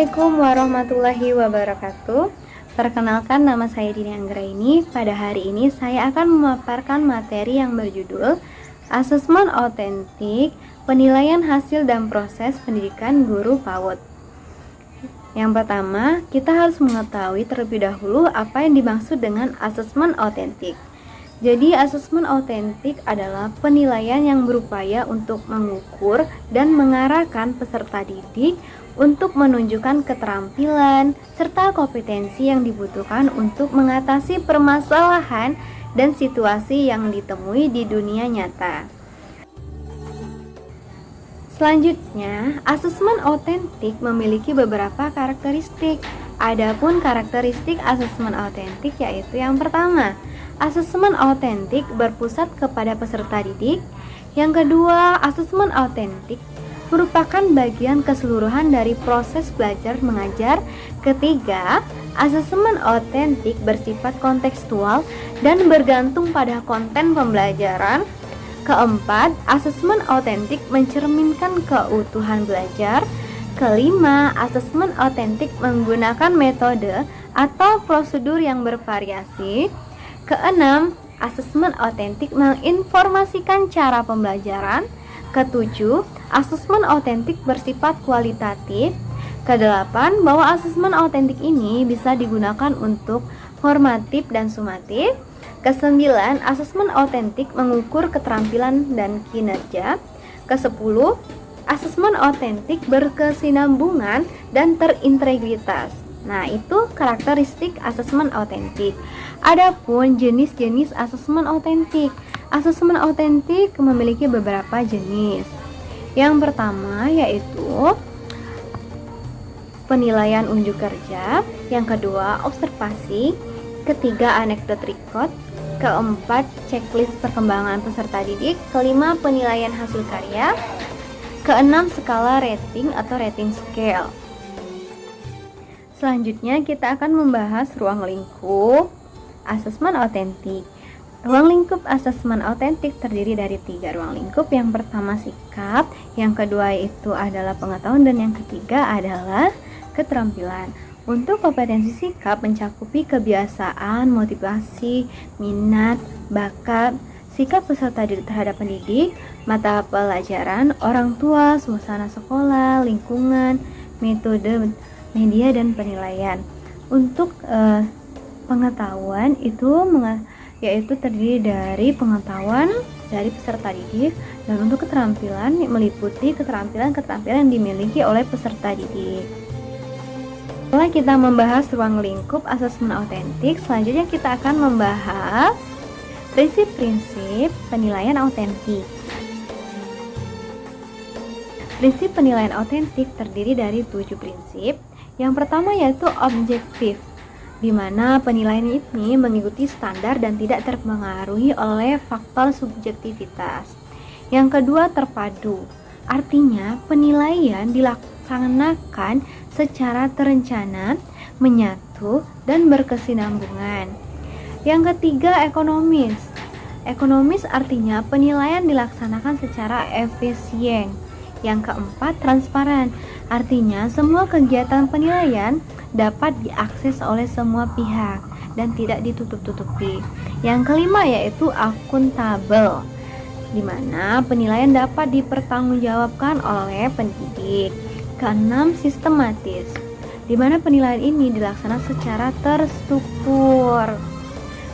Assalamualaikum warahmatullahi wabarakatuh. Perkenalkan, nama saya Dini Anggraini. Pada hari ini saya akan memaparkan materi yang berjudul Asesmen Autentik, Penilaian Hasil dan Proses Pendidikan Guru PAUD. Yang pertama, kita harus mengetahui terlebih dahulu apa yang dimaksud dengan asesmen autentik. Jadi, asesmen autentik adalah penilaian yang berupaya untuk mengukur dan mengarahkan peserta didik untuk menunjukkan keterampilan serta kompetensi yang dibutuhkan untuk mengatasi permasalahan dan situasi yang ditemui di dunia nyata. Selanjutnya, asesmen autentik memiliki beberapa karakteristik. Adapun karakteristik asesmen autentik yaitu yang pertama, asesmen autentik berpusat kepada peserta didik. Yang kedua, asesmen autentik merupakan bagian keseluruhan dari proses belajar mengajar. Ketiga, asesmen autentik bersifat kontekstual dan bergantung pada konten pembelajaran. Keempat, asesmen autentik mencerminkan keutuhan belajar. Kelima, asesmen autentik menggunakan metode atau prosedur yang bervariasi. Keenam, asesmen autentik menginformasikan cara pembelajaran. Ketujuh, asesmen autentik bersifat kualitatif. Kedelapan, bahwa asesmen autentik ini bisa digunakan untuk formatif dan sumatif. Kesembilan, asesmen autentik mengukur keterampilan dan kinerja. Kesepuluh, asesmen autentik berkesinambungan dan terintegritas. Nah, itu karakteristik asesmen autentik. Adapun jenis-jenis asesmen autentik. Asesmen autentik memiliki beberapa jenis. Yang pertama yaitu penilaian unjuk kerja, yang kedua observasi, ketiga anekdot record, keempat checklist perkembangan peserta didik, kelima penilaian hasil karya, keenam skala rating atau rating scale. Selanjutnya kita akan membahas ruang lingkup asesmen autentik. Ruang lingkup asesmen autentik terdiri dari 3 ruang lingkup. Yang pertama sikap, yang kedua itu adalah pengetahuan, dan yang ketiga adalah keterampilan. Untuk kompetensi sikap mencakupi kebiasaan, motivasi, minat, bakat, sikap peserta didik terhadap pendidik, mata pelajaran, orang tua, suasana sekolah, lingkungan, metode, media, dan penilaian. Untuk pengetahuan itu yaitu terdiri dari pengetahuan dari peserta didik, dan untuk keterampilan meliputi keterampilan yang dimiliki oleh peserta didik. Setelah kita membahas ruang lingkup asesmen autentik, selanjutnya kita akan membahas prinsip-prinsip penilaian autentik. Prinsip penilaian autentik terdiri dari 7 prinsip. Yang pertama yaitu objektif, di mana penilaian ini mengikuti standar dan tidak terpengaruhi oleh faktor subjektivitas. Yang kedua terpadu, artinya penilaian dilaksanakan secara terencana, menyatu, dan berkesinambungan. Yang ketiga ekonomis. Ekonomis artinya penilaian dilaksanakan secara efisien. Yang keempat transparan, artinya semua kegiatan penilaian dapat diakses oleh semua pihak dan tidak ditutup-tutupi. Yang kelima yaitu akuntabel, di mana penilaian dapat dipertanggungjawabkan oleh pendidik. Keenam sistematis, di mana penilaian ini dilaksanakan secara terstruktur.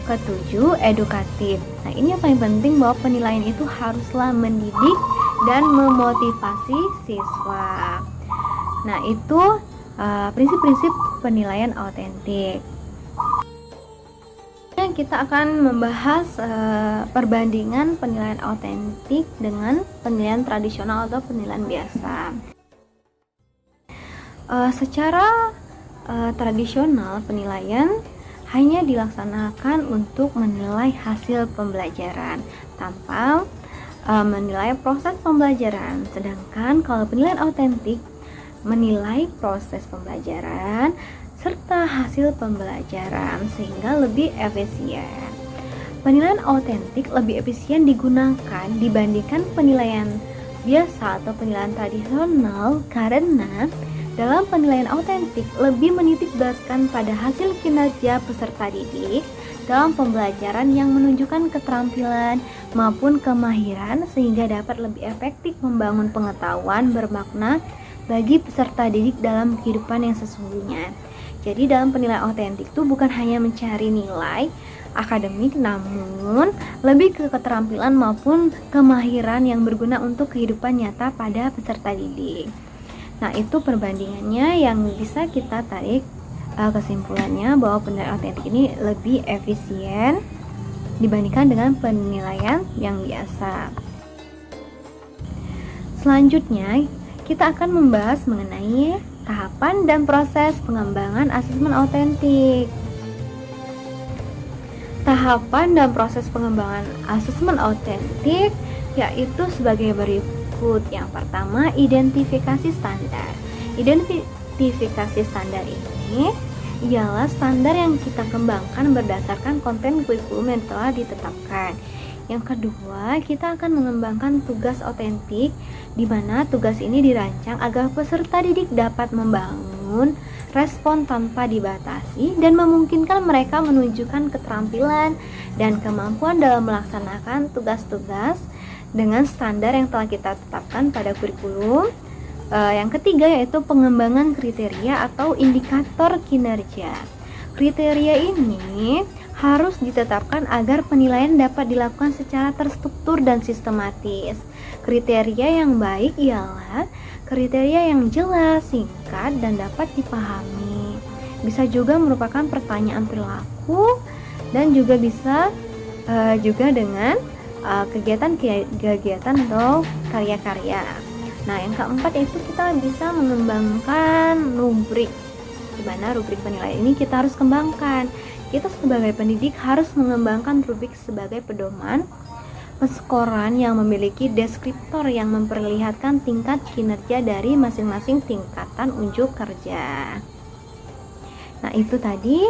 Ketujuh edukatif. Nah, ini yang paling penting, bahwa penilaian itu haruslah mendidik dan memotivasi siswa. Nah, itu prinsip-prinsip penilaian autentik. Kita akan membahas perbandingan penilaian autentik dengan penilaian tradisional atau penilaian biasa. Secara tradisional, penilaian hanya dilaksanakan untuk menilai hasil pembelajaran tanpa menilai proses pembelajaran. Sedangkan kalau penilaian autentik menilai proses pembelajaran serta hasil pembelajaran sehingga lebih efisien. Penilaian autentik lebih efisien digunakan dibandingkan penilaian biasa atau penilaian tradisional karena Dalam penilaian autentik, lebih menitikberatkan pada hasil kinerja peserta didik dalam pembelajaran yang menunjukkan keterampilan maupun kemahiran sehingga dapat lebih efektif membangun pengetahuan bermakna bagi peserta didik dalam kehidupan yang sesungguhnya. Jadi dalam penilaian autentik itu bukan hanya mencari nilai akademik, namun lebih ke keterampilan maupun kemahiran yang berguna untuk kehidupan nyata pada peserta didik. Nah, itu perbandingannya yang bisa kita tarik kesimpulannya bahwa penilaian autentik ini lebih efisien dibandingkan dengan penilaian yang biasa. Selanjutnya, kita akan membahas mengenai tahapan dan proses pengembangan asesmen autentik. Tahapan dan proses pengembangan asesmen autentik yaitu sebagai berikut. Yang pertama, identifikasi standar. Identifikasi standar ini ialah standar yang kita kembangkan berdasarkan konten kurikulum yang telah ditetapkan. Yang kedua, kita akan mengembangkan tugas autentik, di mana tugas ini dirancang agar peserta didik dapat membangun respon tanpa dibatasi dan memungkinkan mereka menunjukkan keterampilan dan kemampuan dalam melaksanakan tugas-tugas dengan standar yang telah kita tetapkan pada kurikulum. Yang ketiga yaitu pengembangan kriteria atau indikator kinerja. Kriteria ini harus ditetapkan agar penilaian dapat dilakukan secara terstruktur dan sistematis. Kriteria yang baik ialah kriteria yang jelas, singkat, dan dapat dipahami. Bisa juga merupakan pertanyaan perilaku dan juga bisa juga dengan kegiatan atau karya-karya. Nah, yang keempat itu kita bisa mengembangkan rubrik, di mana rubrik penilaian ini kita harus kembangkan. Kita sebagai pendidik harus mengembangkan rubrik sebagai pedoman penskoran yang memiliki deskriptor yang memperlihatkan tingkat kinerja dari masing-masing tingkatan unjuk kerja. Nah, itu tadi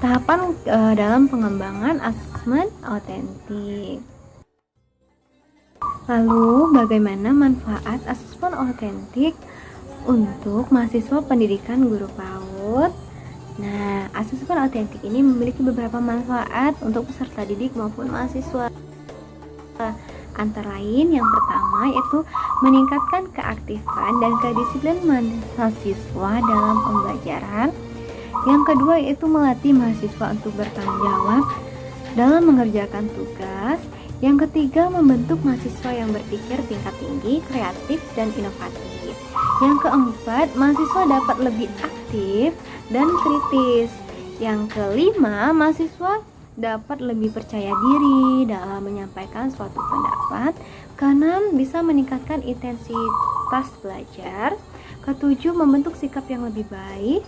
tahapan dalam pengembangan asesmen autentik. Lalu, bagaimana manfaat asesmen autentik untuk mahasiswa pendidikan guru PAUD? Nah, asesmen autentik ini memiliki beberapa manfaat untuk peserta didik maupun mahasiswa. Antara lain, yang pertama yaitu meningkatkan keaktifan dan kedisiplinan mahasiswa dalam pembelajaran. Yang kedua yaitu melatih mahasiswa untuk bertanggung jawab dalam mengerjakan tugas. Yang ketiga, membentuk mahasiswa yang berpikir tingkat tinggi, kreatif, dan inovatif. Yang keempat, mahasiswa dapat lebih aktif dan kritis. Yang kelima, mahasiswa dapat lebih percaya diri dalam menyampaikan suatu pendapat karena bisa meningkatkan intensitas belajar. Ketujuh, membentuk sikap yang lebih baik.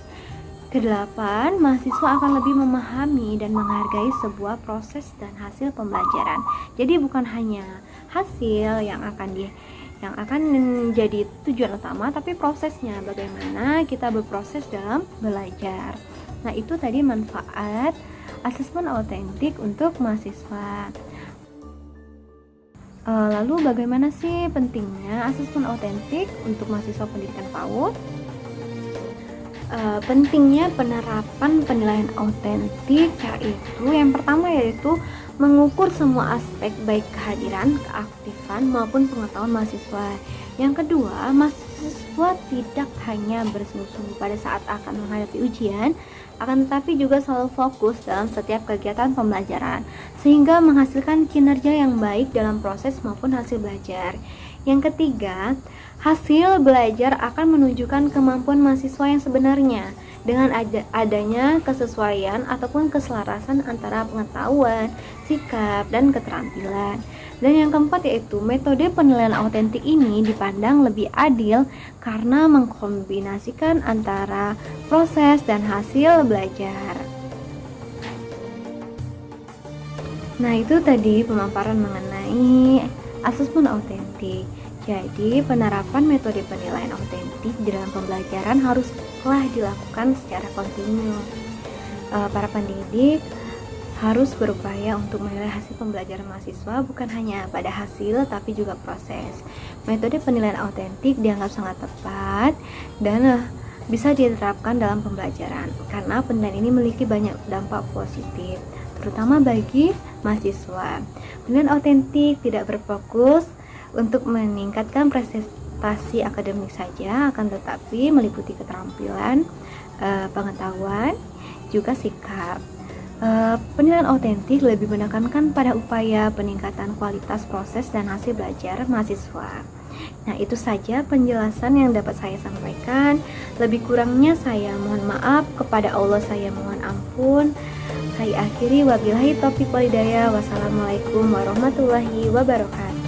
Kedelapan, mahasiswa akan lebih memahami dan menghargai sebuah proses dan hasil pembelajaran. Jadi bukan hanya hasil yang akan menjadi tujuan utama, tapi prosesnya, bagaimana kita berproses dalam belajar. Nah, itu tadi manfaat asesmen autentik untuk mahasiswa. Lalu bagaimana sih pentingnya asesmen autentik untuk mahasiswa pendidikan PAUD? Pentingnya penerapan penilaian autentik yaitu yang pertama yaitu mengukur semua aspek baik kehadiran, keaktifan maupun pengetahuan mahasiswa. Yang kedua, mahasiswa tidak hanya bersungguh-sungguh pada saat akan menghadapi ujian, akan tetapi juga selalu fokus dalam setiap kegiatan pembelajaran sehingga menghasilkan kinerja yang baik dalam proses maupun hasil belajar. Yang ketiga, hasil belajar akan menunjukkan kemampuan mahasiswa yang sebenarnya dengan adanya kesesuaian ataupun keselarasan antara pengetahuan, sikap, dan keterampilan. Dan yang keempat yaitu metode penilaian autentik ini dipandang lebih adil karena mengkombinasikan antara proses dan hasil belajar. Nah, itu tadi pemaparan mengenai asesmen autentik. Jadi, penerapan metode penilaian autentik di dalam pembelajaran haruslah dilakukan secara kontinu. Para pendidik harus berupaya untuk menilai hasil pembelajaran mahasiswa bukan hanya pada hasil tapi juga proses. Metode penilaian autentik dianggap sangat tepat dan bisa diterapkan dalam pembelajaran karena penilaian ini memiliki banyak dampak positif, terutama bagi mahasiswa. Penilaian autentik tidak berfokus untuk meningkatkan prestasi akademik saja, akan tetapi meliputi keterampilan, pengetahuan, juga sikap. Penilaian autentik lebih menekankan pada upaya peningkatan kualitas proses dan hasil belajar mahasiswa. Nah, itu saja penjelasan yang dapat saya sampaikan. Lebih kurangnya saya mohon maaf, kepada Allah saya mohon ampun. Saya akhiri, wabillahi taufiq wal hidayah. Wassalamualaikum warahmatullahi wabarakatuh.